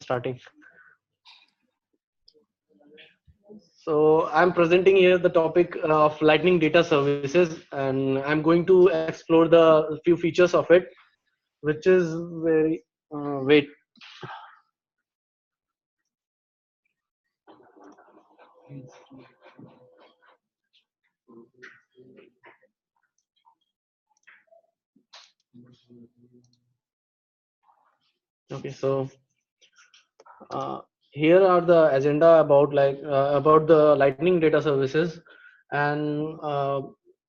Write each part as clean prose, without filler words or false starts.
starting. So I'm presenting here the topic of Lightning Data Services, and I'm going to explore the few features of it, which is very wait. Okay, so uh, here are the agenda about the Lightning Data Services, and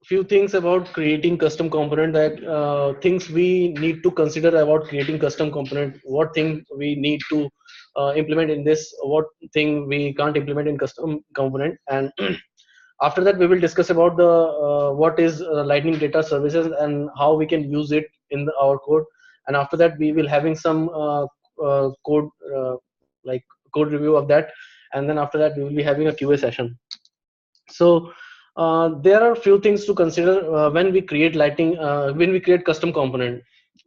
few things about creating custom component, that things we need to consider about creating custom component, what thing we need to implement in this, what thing we can't implement in custom component, and after that we will discuss about the what is Lightning Data Services and how we can use it in our code, and after that we will having some code like code review of that, and then after that we will be having a QA session. So there are few things to consider when we create custom component,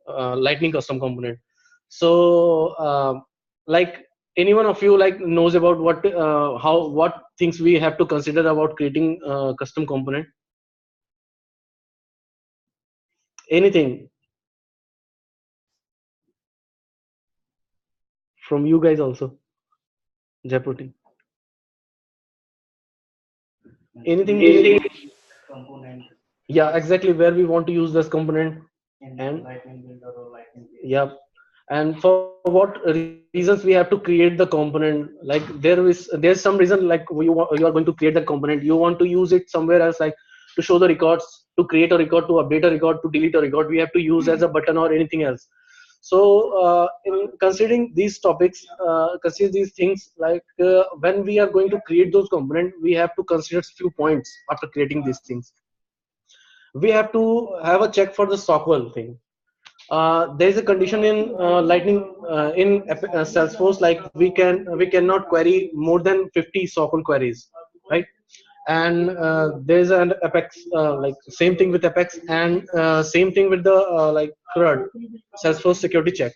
Lightning custom component. So like any one of you like knows about what things we have to consider about creating custom component? Anything from you guys also? Jaipur team. Anything we, yeah, exactly, where we want to use this component, and yeah, and for what reasons we have to create the component. Like there's some reason, like you are going to create that component, you want to use it somewhere else, like to show the records, to create a record, to update a record, to delete a record, we have to use as a button or anything else. So in considering these topics, consider these things, like when we are going to create those components, we have to consider few points after creating these things. We have to have a check for the SOQL thing. There is a condition in Lightning in Salesforce, like we cannot query more than 50 SOQL queries, right? And there's an Apex, like same thing with Apex, and same thing with the like CRUD, Salesforce security check.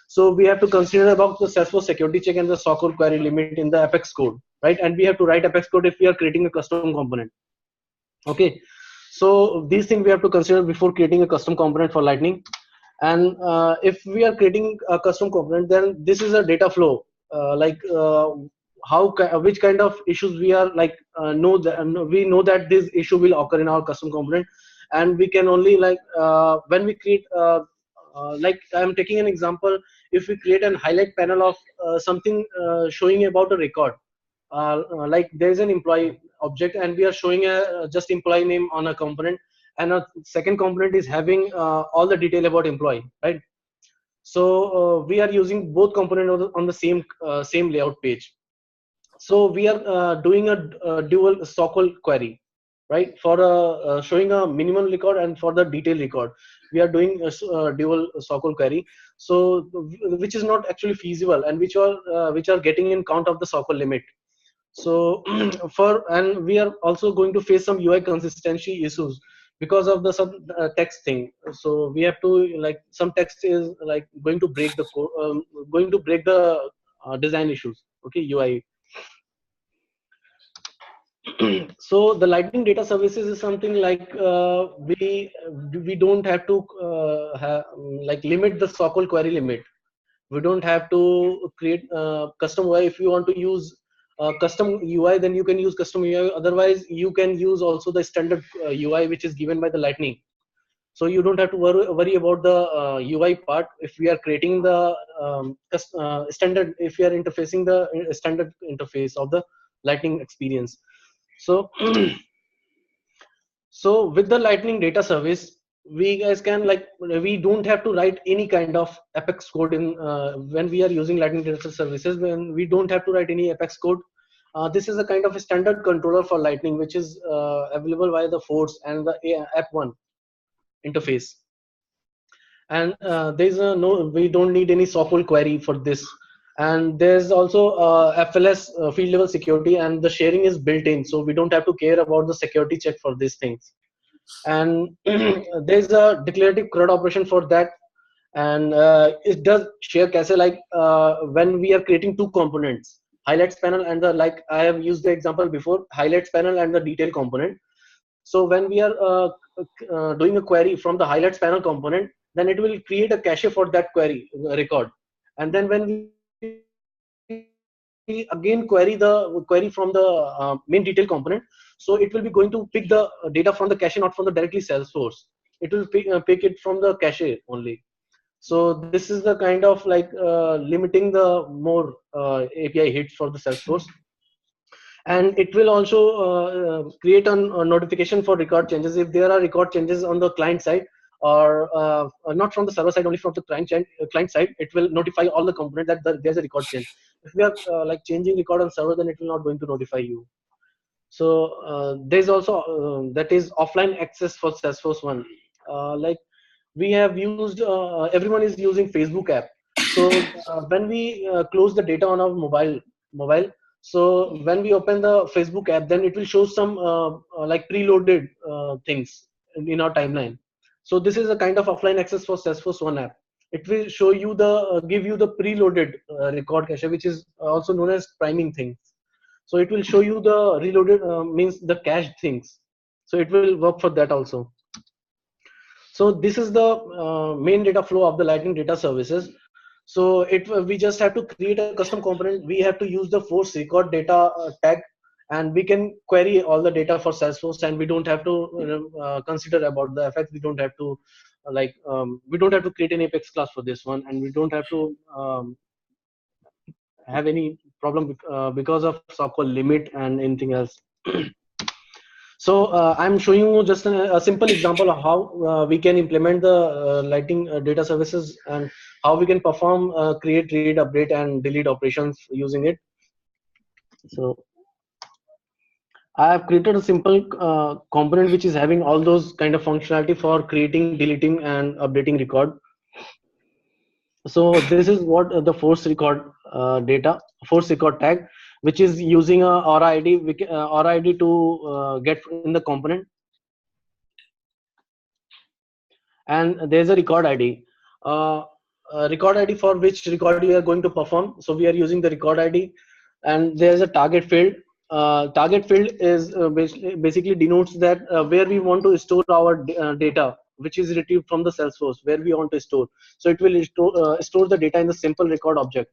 So we have to consider about the Salesforce security check and the SOQL query limit in the Apex code, right? And we have to write Apex code if we are creating a custom component. Okay, so these things we have to consider before creating a custom component for Lightning. And if we are creating a custom component, then this is a data flow, which kind of issues we are like know that we know that this issue will occur in our custom component, and we can only like when we create like I'm taking an example. If we create an highlight panel of something showing about a record, like there is an employee object and we are showing a just employee name on a component, and a second component is having all the detail about employee, right? So we are using both component on the same layout page. So we are doing a dual SOQL query, right? For showing a minimum record and for the detail record, we are doing a dual SOQL query. So which is not actually feasible, and which are getting in count of the SOQL limit. So and we are also going to face some UI consistency issues because of the some text thing. So we have to, like, some text is like going to break the code, going to break the design issues. Okay, UI. So the Lightning Data Services is something like we don't have to like limit the SOQL query limit. We don't have to create custom UI. If you want to use custom UI, then you can use custom UI. Otherwise, you can use also the standard UI which is given by the Lightning. So you don't have to worry about the UI part. If we are creating the standard, if we are interfacing the standard interface of the Lightning experience. So so with the Lightning Data Service, we guys can, like, we don't have to write any kind of Apex code in when we are using Lightning Data Services. When we don't have to write any Apex code, this is a kind of a standard controller for Lightning, which is available via the Force and the app1 interface. And there's we don't need any SOQL query for this. And there's also FLS, field level security, and the sharing is built in, so we don't have to care about the security check for these things. And there's a declarative CRUD operation for that. And it does share cache like when we are creating two components, highlights panel and the, like I have used the example before, highlights panel and the detail component. So when we are doing a query from the highlights panel component, then it will create a cache for that query record. And then when we again query the query from the main detail component, so it will be going to pick the data from the cache, not from the directly Salesforce. It will pick it from the cache only. So this is the kind of like limiting the more API hits for the Salesforce. And it will also create a notification for record changes if there are record changes on the client side, or not from the server side, only from the client side. It will notify all the components that there's a record change. If we are like changing record on server, then it will not going to notify you. So there's also that is offline access for Salesforce one. Like we have used everyone is using Facebook app. So when we close the data on our mobile, so when we open the Facebook app, then it will show some like preloaded things in our timeline. So this is a kind of offline access for Salesforce one app. It will show you the give you the preloaded record cache, which is also known as priming things. So it will show you the reloaded means the cached things. So it will work for that also. So this is the main data flow of the Lightning data services. So we just have to create a custom component. We have to use the force record data tag, and we can query all the data for Salesforce, and we don't have to consider about the effects. We don't have to we don't have to create an Apex class for this one, and we don't have to have any problem because of SOQL limit and anything else. So I'm showing you just a simple example of how we can implement the Lightning data services, and how we can perform create, read, update, and delete operations using it. So I have created a simple component which is having all those kind of functionality for creating, deleting, and updating record. So this is what the force record force record tag, which is using a aura ID, aura ID to get in the component. And there's a record ID. Record ID for which record we are going to perform. So we are using the record ID, and there's a target field. Target field is basically denotes that where we want to store our data, which is retrieved from the Salesforce, where we want to store. So it will store the data in the simple record object.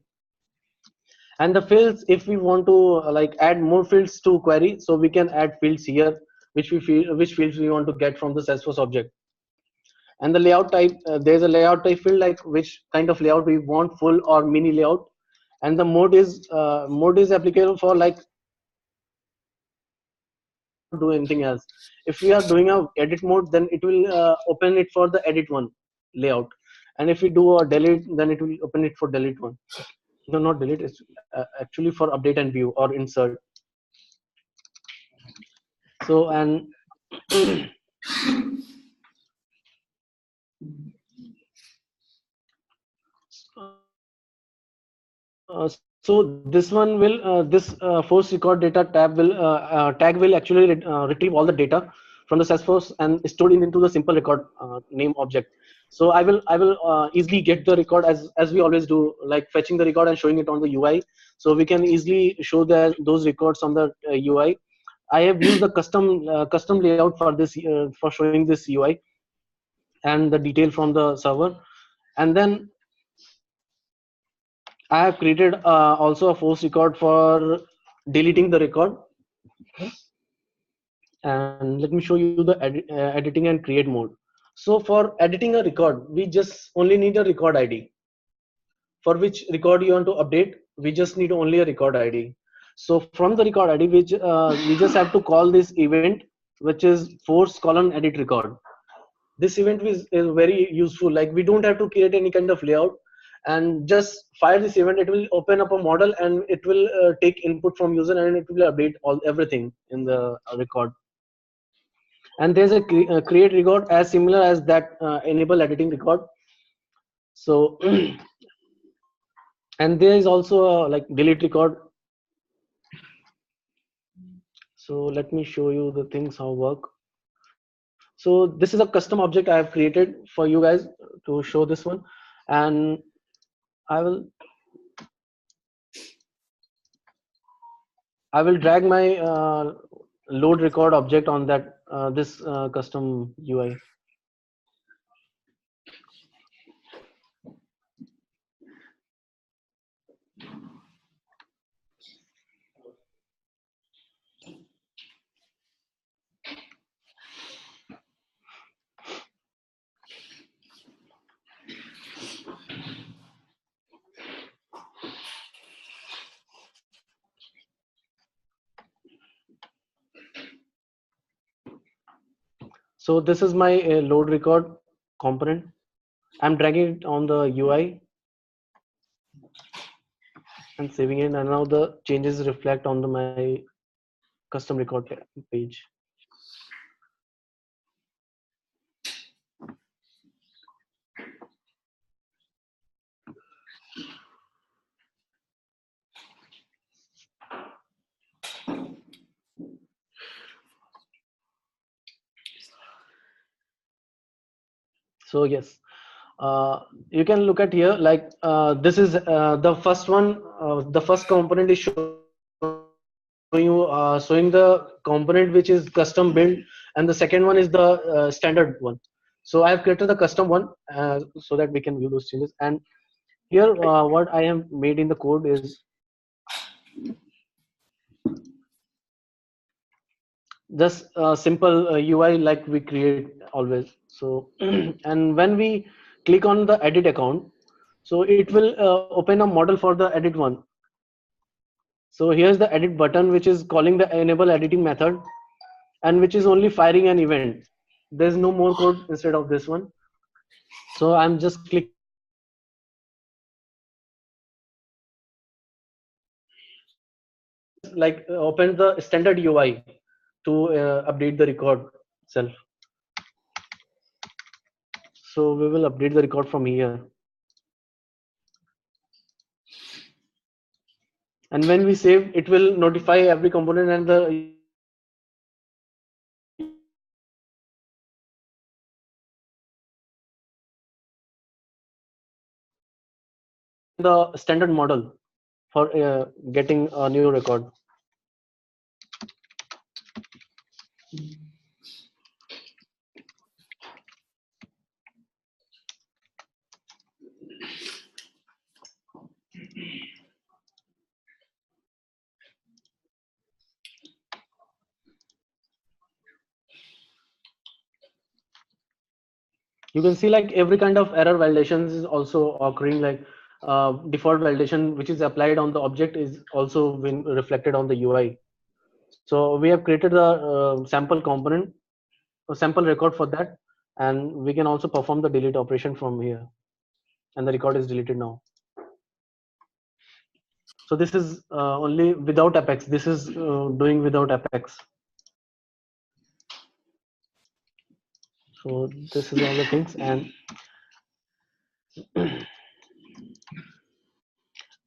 And the fields, if we want to like add more fields to query, so we can add fields here, which fields we want to get from the Salesforce object. And the layout type, there's a layout type field, like which kind of layout we want, full or mini layout. And the mode is applicable for like do anything else. If we are doing a edit mode, then it will open it for the edit one layout. And if we do a delete, then it will open it for delete one. No, not delete, it's actually for update and view or insert. So and so this one will this force record data tag will actually retrieve all the data from the Salesforce and store it into the simple record name object. So I will easily get the record as we always do, like fetching the record and showing it on the UI. So we can easily show those records on the UI. I have used the custom layout for this for showing this UI and the detail from the server. And then I have created also a force record for deleting the record. And let me show you the editing and create mode. So for editing a record, we just only need a record ID. For which record you want to update, we just need only a record ID. So from the record ID, which we just have to call this event, which is force colon edit record. This event is very useful. Like we don't have to create any kind of layout, and just fire this event. It will open up a model, and it will take input from user, and it will update everything in the record. And there's a create record as similar as that enable editing record. So and there is also a like delete record. So let me show you the things how work. So this is a custom object I have created for you guys to show this one. and I will drag my load record object on that this custom UI. So this is my load record component. I'm dragging it on the UI and saving it, and now the changes reflect on my custom record page. So yes, you can look at here, like this is the first one. The first component is showing you showing the component which is custom built, and the second one is the standard one. So I have created the custom one so that we can view those changes. And here what I have made in the code is just a simple UI like we create always. So and when we click on the edit account, so it will open a model for the edit one. So here's the edit button, which is calling the enable editing method, and which is only firing an event. There's no more code instead of this one. So I'm just clicking on the edit button, and it has like opened the standard UI to update the record itself. So we will update the record from here. And when we save, it will notify every component, and the UI will be the standard model for getting a new record. You can see like every kind of error validations is also occurring, like default validation which is applied on the object is also been reflected on the UI. So we have created the sample component, a sample record for that, and we can also perform the delete operation from here, and the record is deleted now. So this is only without Apex. This is doing without Apex. So this is all the things, and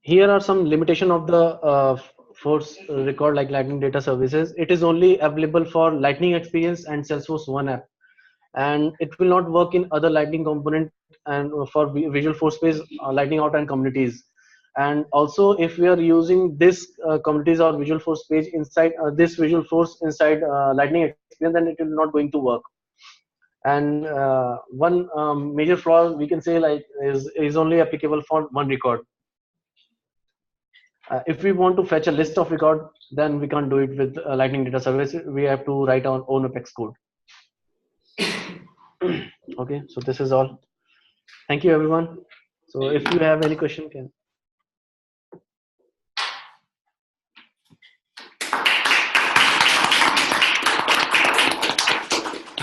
here are some limitation of the force record like Lightning Data Services. It is only available for Lightning Experience and Salesforce One app, and it will not work in other Lightning component and for Visual Force Page, Lightning Out, and communities. And also, if we are using this communities or Visual Force Page inside this Visual Force inside Lightning Experience, then it will not going to work. And one major flaw we can say like is only applicable for one record. If we want to fetch a list of record, then we can't do it with Lightning Data Service. We have to write our own Apex code. Okay, so this is all. Thank you, everyone. So if you have any question, can.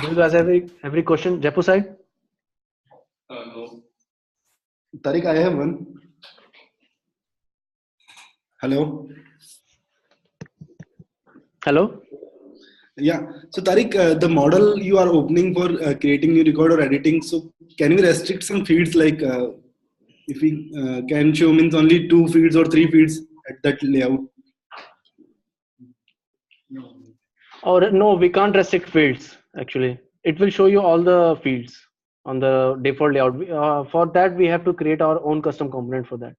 Do you guys have every question? Jaipur side? No. Tarique, I have one. Hello. Hello. Yeah. So Tarique, the model you are opening for creating new record or editing. So can we restrict some feeds, like if we can show means only 2 feeds or 3 feeds at that layout? Or no, we can't restrict fields. Actually, it will show you all the fields on the default layout. For that, we have to create our own custom component for that.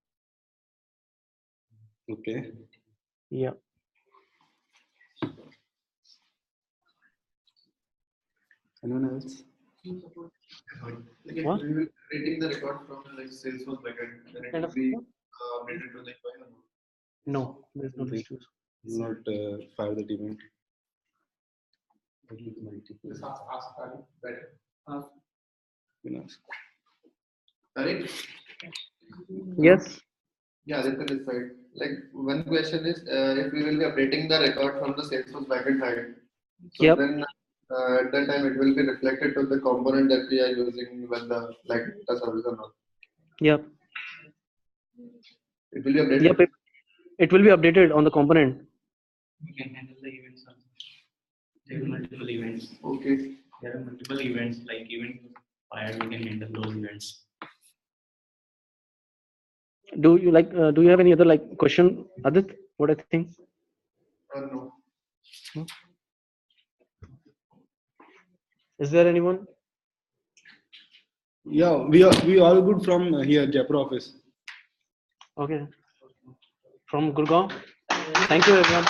Okay. Yeah. Anyone else? What? We will creating the record from like Salesforce backend, then it Kind will of be updated to the UI or not? no, there's no issues. Not fire that event. Just ask Tarique better. Tarique? Yes. Yeah, this is right. Like one question is if we will be updating the record from the Salesforce backend side, so Yep. then at that time it will be reflected to the component that we are using when the like the service or not. Yep. It will be updated. Yep. It will be updated on the component. We can handle the events also. There are multiple events. Okay. There are multiple events like event fire. We can handle those events. Do you like? Do you have any other like question, Adit? What I think? No. Is there anyone? Yeah, we all good from here, Jaipur office. Okay. From Gurgaon. Thank you, everyone.